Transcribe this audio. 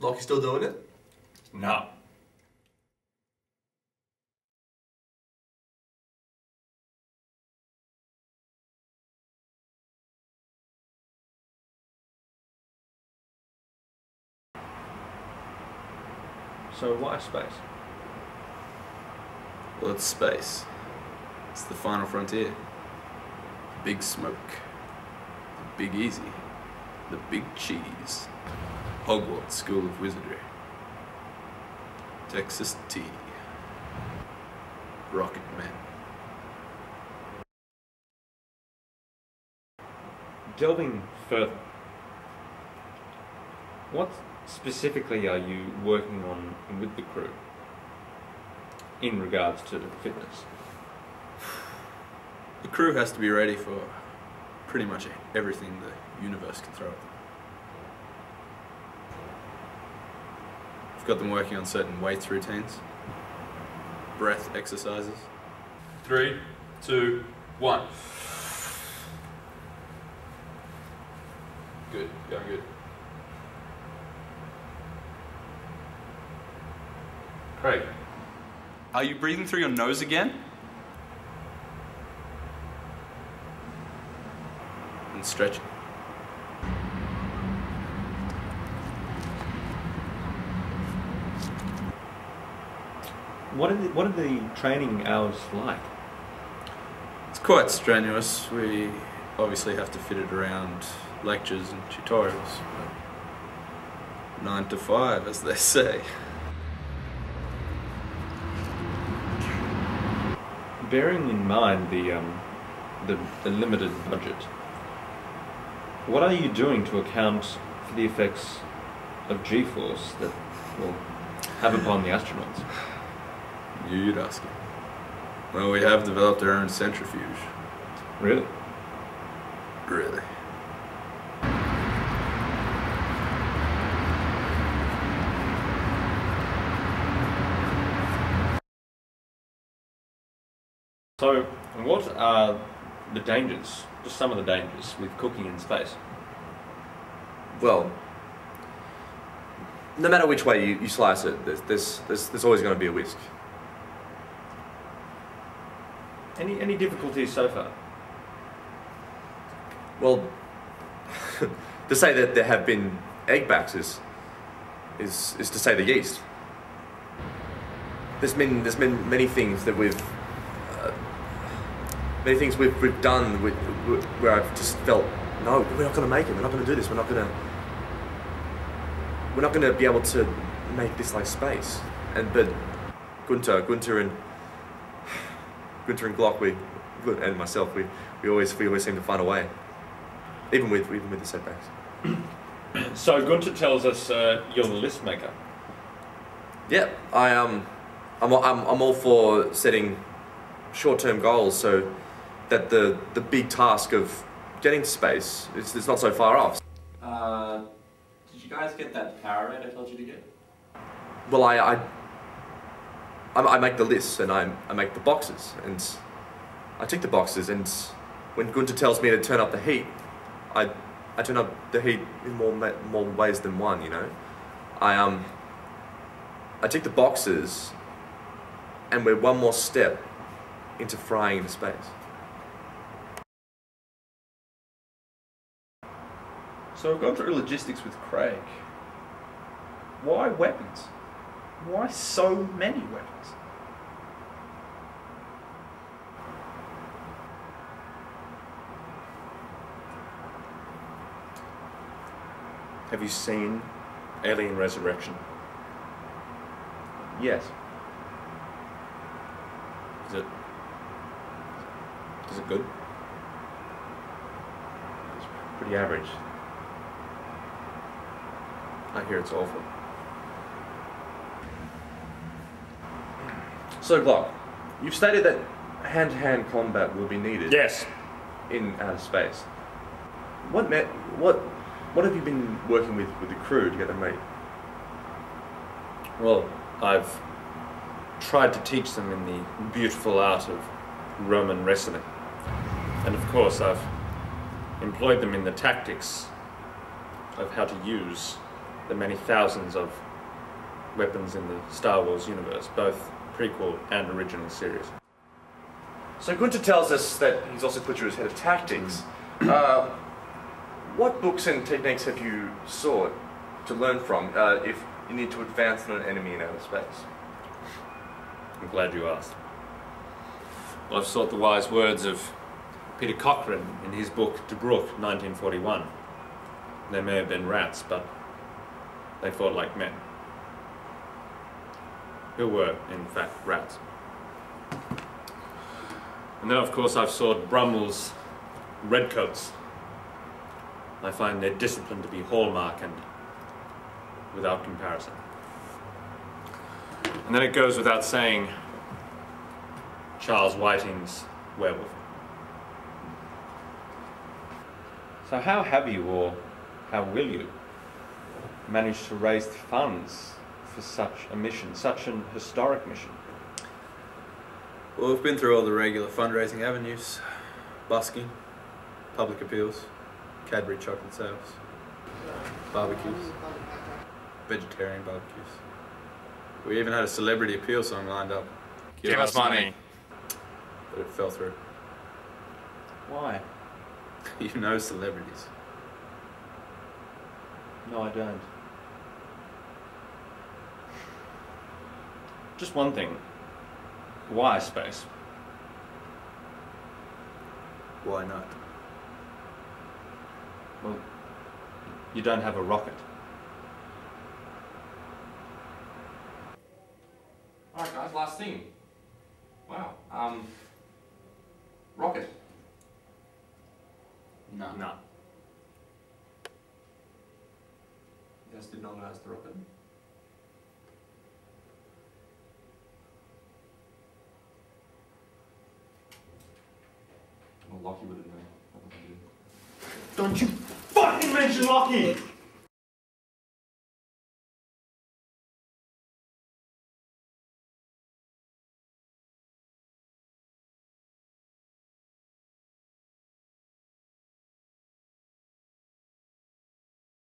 Like you're still doing it? No. So why space? Well, it's space. It's the final frontier. The big smoke. The big easy. The big cheese. Hogwarts School of Wizardry. Texas tea. Rocket Man. Delving further, what specifically are you working on with the crew in regards to fitness? The crew has to be ready for pretty much everything the universe can throw at them. I've got them working on certain weights routines, breath exercises. 3, 2, 1. Good, going good. Craig, are you breathing through your nose again? And stretching. What are the training hours like? It's quite strenuous. We obviously have to fit it around lectures and tutorials. But 9 to 5, as they say. Bearing in mind the limited budget, what are you doing to account for the effects of G-force that will have upon the astronauts? You'd ask it. Well, we have developed our own centrifuge. Really? Really. So, what are the dangers, just some of the dangers, with cooking in space? Well, no matter which way you slice it, there's always going to be a risk. Any difficulties so far? Well, to say that there have been egg backs is to say the least. There's been many things that we've done where I've just felt, no, we're not going to make it. We're not going to do this. We're not going to be able to make this like space. But Gunther and Glock, and myself, we always seem to find a way, even with the setbacks. So Gunther tells us you're the list maker. Yeah, I'm all for setting short-term goals so that the big task of getting to space is not so far off. Did you guys get that power rate I told you to get? Well, I make the lists and I make the boxes and I tick the boxes, and when Gunther tells me to turn up the heat, I turn up the heat in more ways than one, you know. I tick the boxes and we're one more step into frying into space. So I've gone through logistics with Craig. Why weapons? Why so many weapons? Have you seen Alien Resurrection? Yes. Is it good? It's pretty average. I hear it's awful. So Glock, you've stated that hand-to-hand combat will be needed. Yes. In outer space. What have you been working with the crew to get them ready? Well, I've tried to teach them in the beautiful art of Roman wrestling. And of course, I've employed them in the tactics of how to use the many thousands of weapons in the Star Wars universe, both prequel and original series. So Gunter tells us that he's also put you as head of tactics. What books and techniques have you sought to learn from if you need to advance on an enemy in outer space? I'm glad you asked. Well, I've sought the wise words of Peter Cochrane in his book De Broek, 1941. They may have been rats, but they fought like men. Who were, in fact, rats. And then, of course, I've sought Brummel's Redcoats. I find their discipline to be hallmark and without comparison. And then it goes without saying, Charles Whiting's Werewolf. So how have you, or how will you, manage to raise funds for such a mission, such an historic mission? Well, we've been through all the regular fundraising avenues. Busking, public appeals, Cadbury chocolate sales, barbecues, vegetarian barbecues. We even had a celebrity appeal song lined up. Give us money. But it fell through. Why? You know celebrities. No, I don't. Just one thing. Why space? Why not? Well, you don't have a rocket. Alright guys, last thing. Wow. Rocket. No. No. You guys did not know as the rocket? Well, Lockie would have known. Don't you fucking mention Lockie!